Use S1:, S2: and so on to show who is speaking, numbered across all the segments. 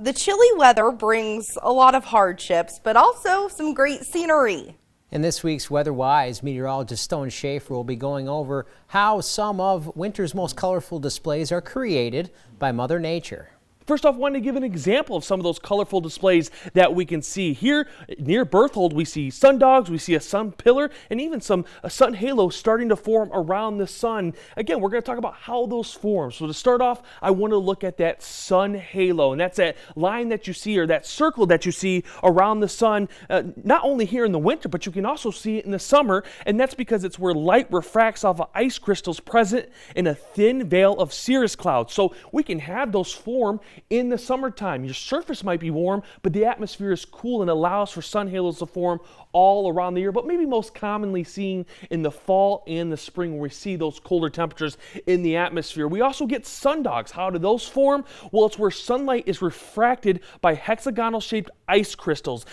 S1: The chilly weather brings a lot of hardships, but also some great scenery.
S2: In this week's Weather Wise, meteorologist Stone Schaefer will be going over how some of winter's most colorful displays are created by Mother Nature.
S3: First off, I wanted to give an example of some of those colorful displays that we can see. Here near Berthold, we see sundogs, we see a sun pillar, and even a sun halo starting to form around the sun. Again, we're going to talk about how those form. So to start off, I want to look at that sun halo, and that's that line that you see, or that circle that you see around the sun, not only here in the winter, but you can also see it in the summer, and that's because it's where light refracts off of ice crystals present in a thin veil of cirrus clouds. So we can have those form in the summertime. Your surface might be warm, but the atmosphere is cool and allows for sun halos to form all around the year, but maybe most commonly seen in the fall and the spring where we see those colder temperatures in the atmosphere. We also get sundogs. How do those form? Well, it's where sunlight is refracted by hexagonal shaped ice crystals.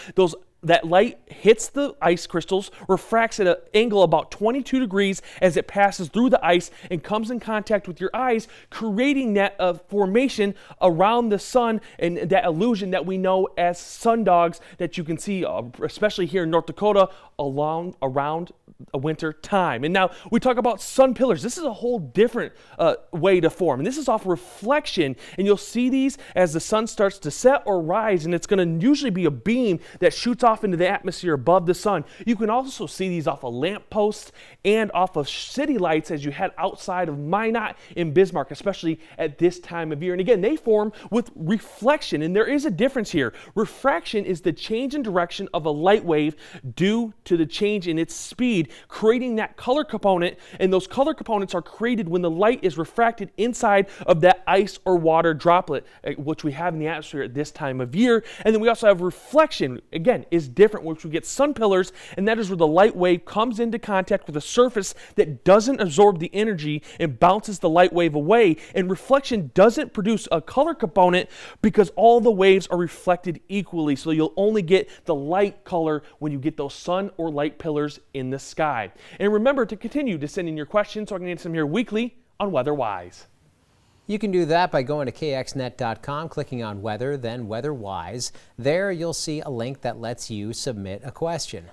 S3: That light hits the ice crystals, refracts at an angle about 22 degrees as it passes through the ice and comes in contact with your eyes, creating that formation around the sun and that illusion that we know as sundogs that you can see, especially here in North Dakota, around a winter time. And now we talk about sun pillars. This is a whole different way to form, and this is off reflection, and you'll see these as the sun starts to set or rise, and it's going to usually be a beam that shoots off into the atmosphere above the sun. You can also see these off of lamp posts and off of city lights as you head outside of Minot in Bismarck, especially at this time of year. And again, they form with reflection, and there is a difference here. Refraction is the change in direction of a light wave due to the change in its speed, creating that color component, and those color components are created when the light is refracted inside of that ice or water droplet, which we have in the atmosphere at this time of year. And then we also have reflection, again, is different, which we get sun pillars, and that is where the light wave comes into contact with a surface that doesn't absorb the energy and bounces the light wave away. And reflection doesn't produce a color component because all the waves are reflected equally, so you'll only get the light color when you get those sun or light pillars in the sky. And remember to continue to send in your questions so I can answer them here weekly on Weather Wise.
S2: You can do that by going to kxnet.com, clicking on Weather, then Weather Wise. There you'll see a link that lets you submit a question.